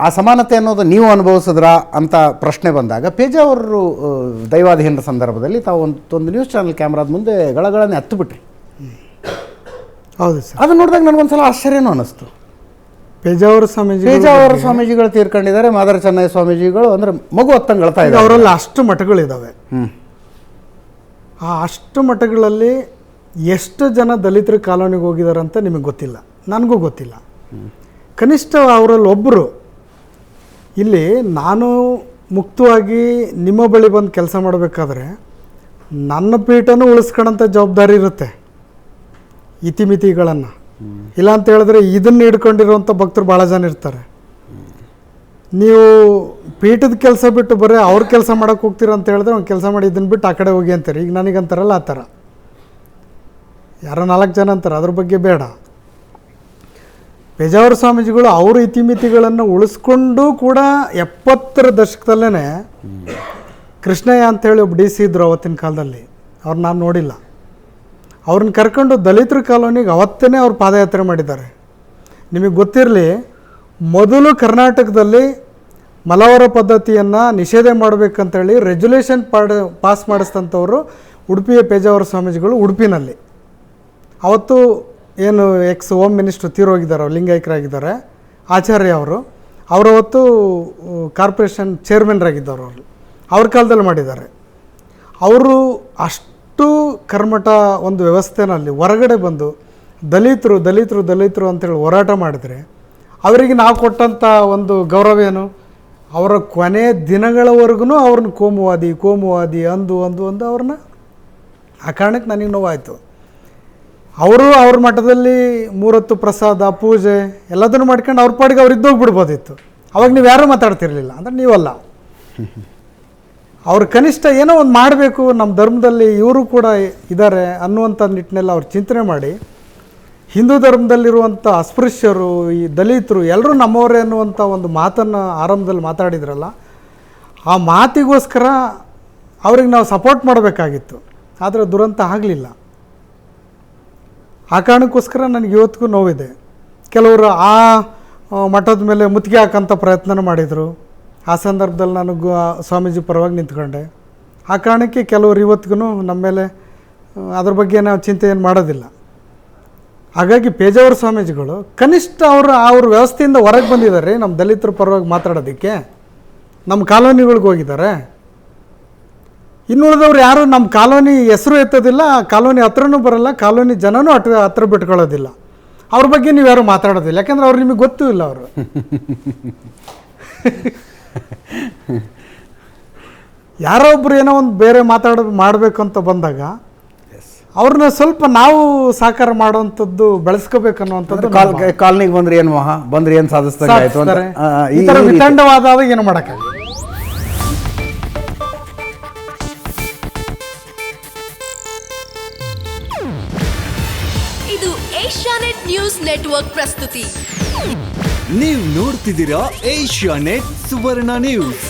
ಆ ಸಮಾನತೆ ಅನ್ನೋದು ನೀವು ಅನುಭವಿಸಿದ್ರಾ ಅಂತ ಪ್ರಶ್ನೆ ಬಂದಾಗ ಪೇಜಾವರು ದೈವಾಧೀನದ ಸಂದರ್ಭದಲ್ಲಿ ತಾವು ಒಂದು ನ್ಯೂಸ್ ಚಾನಲ್ ಕ್ಯಾಮ್ರಾದ ಮುಂದೆ ಗಳಗಳನ್ನೇ ಹತ್ತು ಬಿಟ್ರಿ. ಹೌದು ಸರ್. ಅದನ್ನು ನೋಡಿದಾಗ ನನಗೊಂದ್ಸಲ ಆಶ್ಚರ್ಯನೂ ಅನ್ನಿಸ್ತು. ಪೇಜಾವರ ಸ್ವಾಮೀಜಿಗಳು ತೀರ್ಕೊಂಡಿದ್ದಾರೆ, ಮಾದರ ಚೆನ್ನಯ್ಯ ಸ್ವಾಮೀಜಿಗಳು ಅಂದರೆ ಮಗು ಹೊತ್ತಂಗಳತಾ ಇದೆ. ಅವರೆಲ್ಲ ಅಷ್ಟು ಮಠಗಳಿದ್ದಾವೆ. ಆ ಅಷ್ಟು ಮಠಗಳಲ್ಲಿ ಎಷ್ಟು ಜನ ದಲಿತರ ಕಾಲೋನಿಗೆ ಹೋಗಿದ್ದಾರೆ ಅಂತ ನಿಮಗೆ ಗೊತ್ತಿಲ್ಲ, ನನಗೂ ಗೊತ್ತಿಲ್ಲ. ಕನಿಷ್ಠ ಅವರಲ್ಲಿ ಒಬ್ಬರು ಇಲ್ಲಿ ನಾನು ಮುಕ್ತವಾಗಿ ನಿಮ್ಮ ಬಳಿ ಬಂದು ಕೆಲಸ ಮಾಡಬೇಕಾದ್ರೆ ನನ್ನ ಪೀಠನೂ ಉಳಿಸ್ಕೊಳ್ಳೋಂಥ ಜವಾಬ್ದಾರಿ ಇರುತ್ತೆ. ಇತಿಮಿತಿಗಳನ್ನು ಇಲ್ಲ ಅಂತ ಹೇಳಿದ್ರೆ ಇದನ್ನು ಹಿಡ್ಕೊಂಡಿರುವಂಥ ಭಕ್ತರು ಭಾಳ ಜನ ಇರ್ತಾರೆ. ನೀವು ಪೀಠದ ಕೆಲಸ ಬಿಟ್ಟು ಬರೀ ಅವ್ರ ಕೆಲಸ ಮಾಡೋಕ್ಕೆ ಹೋಗ್ತೀರ ಅಂತ ಹೇಳಿದ್ರೆ ಅವ್ನು ಕೆಲಸ ಮಾಡಿ ಇದನ್ನು ಬಿಟ್ಟು ಆ ಕಡೆ ಹೋಗಿ ಅಂತಾರೆ. ಈಗ ನನಗಂತಾರಲ್ಲ ಆ ಥರ ಯಾರೋ 4 ಜನ ಅಂತಾರೆ, ಅದ್ರ ಬಗ್ಗೆ ಬೇಡ. ಪೇಜಾವರ ಸ್ವಾಮೀಜಿಗಳು ಅವ್ರ ಇತಿಮಿತಿಗಳನ್ನು ಉಳಿಸ್ಕೊಂಡು ಕೂಡ 70ರ ದಶಕದಲ್ಲೇ ಕೃಷ್ಣಯ್ಯ ಅಂಥೇಳಿ ಒಬ್ಬ DC ಇದ್ದರು ಅವತ್ತಿನ ಕಾಲದಲ್ಲಿ. ಅವ್ರು ನಾನು ನೋಡಿಲ್ಲ. ಅವ್ರನ್ನ ಕರ್ಕೊಂಡು ದಲಿತರ ಕಾಲೋನಿಗೆ ಅವತ್ತೇ ಅವ್ರು ಪಾದಯಾತ್ರೆ ಮಾಡಿದ್ದಾರೆ. ನಿಮಗೆ ಗೊತ್ತಿರಲಿ, ಮೊದಲು ಕರ್ನಾಟಕದಲ್ಲಿ ಮಲವರ ಪದ್ಧತಿಯನ್ನು ನಿಷೇಧ ಮಾಡಬೇಕಂತೇಳಿ ರೆಜುಲೇಷನ್ ಪಾಸ್ ಮಾಡಿಸಿದಂಥವರು ಉಡುಪಿಯ ಪೇಜಾವರ ಸ್ವಾಮೀಜಿಗಳು. ಉಡುಪಿನಲ್ಲಿ ಅವತ್ತು ಏನು ಹೋಮ್ ಮಿನಿಸ್ಟ್ರು ತೀರೋಗಿದ್ದಾರೆ, ಲಿಂಗೈಕ್ಯರಾಗಿದ್ದಾರೆ ಆಚಾರ್ಯ ಅವರು. ಅವರವತ್ತು ಕಾರ್ಪೊರೇಷನ್ ಚೇರ್ಮನ್ರಾಗಿದ್ದವರು. ಅವ್ರ ಕಾಲದಲ್ಲಿ ಮಾಡಿದ್ದಾರೆ. ಅವರು ಅಷ್ಟು ಕರ್ಮಠ ಒಂದು ವ್ಯವಸ್ಥೆನಲ್ಲಿ ಹೊರಗಡೆ ಬಂದು ದಲಿತರು ದಲಿತರು ದಲಿತರು ಅಂತೇಳಿ ಹೋರಾಟ ಮಾಡಿದರೆ ಅವರಿಗೆ ನಾವು ಕೊಟ್ಟಂಥ ಒಂದು ಗೌರವ ಏನು? ಅವರ ಕೊನೆ ದಿನಗಳವರೆಗೂ ಅವ್ರನ್ನ ಕೋಮುವಾದಿ ಅಂದು ಅವ್ರನ್ನ ಆ ಕಾರಣಕ್ಕೆ ನನಗೆ ನೋವಾಯಿತು. ಅವರು ಅವ್ರ ಮಠದಲ್ಲಿ 3 ಹೊತ್ತು ಪ್ರಸಾದ ಪೂಜೆ ಎಲ್ಲದನ್ನು ಮಾಡ್ಕೊಂಡು ಅವ್ರ ಪಾಡಿಗೆ ಅವ್ರು ಇದ್ದೋಗ್ಬಿಡ್ಬೋದಿತ್ತು. ಅವಾಗ ನೀವು ಯಾರೂ ಮಾತಾಡ್ತಿರ್ಲಿಲ್ಲ. ಅಂದರೆ ನೀವಲ್ಲ, ಅವ್ರು ಕನಿಷ್ಠ ಏನೋ ಒಂದು ಮಾಡಬೇಕು, ನಮ್ಮ ಧರ್ಮದಲ್ಲಿ ಇವರು ಕೂಡ ಇದ್ದಾರೆ ಅನ್ನುವಂಥ ನಿಟ್ಟಿನಲ್ಲಿ ಅವ್ರು ಚಿಂತನೆ ಮಾಡಿ ಹಿಂದೂ ಧರ್ಮದಲ್ಲಿರುವಂಥ ಅಸ್ಪೃಶ್ಯರು, ಈ ದಲಿತರು ಎಲ್ಲರೂ ನಮ್ಮವರೇ ಅನ್ನುವಂಥ ಒಂದು ಮಾತನ್ನು ಆರಂಭದಲ್ಲಿ ಮಾತಾಡಿದ್ರಲ್ಲ, ಆ ಮಾತಿಗೋಸ್ಕರ ಅವ್ರಿಗೆ ನಾವು ಸಪೋರ್ಟ್ ಮಾಡಬೇಕಾಗಿತ್ತು. ಆದರೆ ದುರಂತ ಆಗಲಿಲ್ಲ. ಆ ಕಾರಣಕ್ಕೋಸ್ಕರ ನನಗೆ ಇವತ್ತಿಗೂ ನೋವಿದೆ. ಕೆಲವರು ಆ ಮಠದ ಮೇಲೆ ಮುತ್ತಿಗೆ ಹಾಕೋಂಥ ಪ್ರಯತ್ನ ಮಾಡಿದರು. ಆ ಸಂದರ್ಭದಲ್ಲಿ ನಾನು ಸ್ವಾಮೀಜಿ ಪರವಾಗಿ ನಿಂತ್ಕೊಂಡೆ. ಆ ಕಾರಣಕ್ಕೆ ಕೆಲವರು ಇವತ್ತಿಗೂ ನಮ್ಮ ಮೇಲೆ ಅದ್ರ ಬಗ್ಗೆ ನಾವು ಚಿಂತೆ ಏನು ಮಾಡೋದಿಲ್ಲ. ಹಾಗಾಗಿ ಪೇಜಾವರ ಸ್ವಾಮೀಜಿಗಳು ಕನಿಷ್ಠ ಅವ್ರ ವ್ಯವಸ್ಥೆಯಿಂದ ಹೊರಗೆ ಬಂದಿದ್ದಾರೆ. ನಮ್ಮ ದಲಿತರ ಪರವಾಗಿ ಮಾತಾಡೋದಕ್ಕೆ ನಮ್ಮ ಕಾಲೋನಿಗಳಿಗೆ ಹೋಗಿದ್ದಾರೆ. ಇನ್ನುಳಿದವ್ರು ಯಾರು ನಮ್ಮ ಕಾಲೋನಿ ಹೆಸರು ಎತ್ತೋದಿಲ್ಲ, ಕಾಲೋನಿ ಹತ್ರನೂ ಬರೋಲ್ಲ, ಕಾಲೋನಿ ಜನನೂ ಹತ್ರ ಬಿಟ್ಕೊಳ್ಳೋದಿಲ್ಲ. ಅವ್ರ ಬಗ್ಗೆ ನೀವು ಯಾರು ಮಾತಾಡೋದಿಲ್ಲ, ಯಾಕಂದ್ರೆ ಅವ್ರು ನಿಮಗೆ ಗೊತ್ತೂ ಇಲ್ಲ. ಅವರು ಯಾರೋ ಒಬ್ರು ಏನೋ ಒಂದು ಬೇರೆ ಮಾಡಬೇಕು ಅಂತ ಬಂದಾಗ ಅವ್ರನ್ನ ಸ್ವಲ್ಪ ನಾವು ಸಾಕಾರ ಮಾಡುವಂಥದ್ದು ಬೆಳೆಸ್ಕೋಬೇಕನ್ನುವಂಥದ್ದು. ಕಾಲನಿಗೆ ಬಂದ್ರೆ ಏನು ಬಂದ್ರೆ ಏನು ಸಾಧಿಸ್ತಾರೆ, ಈ ಥರ ವಿತಂಡವಾದಾಗ ಏನು ಮಾಡೋಕ್ಕಾಗಲ್ಲ. ಇದು ಏಷ್ಯಾನೆಟ್ ನ್ಯೂಸ್ ನೆಟ್ವರ್ಕ್ ಪ್ರಸ್ತುತಿ. ನೀವು ನೋಡ್ತಿದ್ದೀರಾ ಏಷ್ಯಾನೆಟ್ ಸುವರ್ಣ ನ್ಯೂಸ್.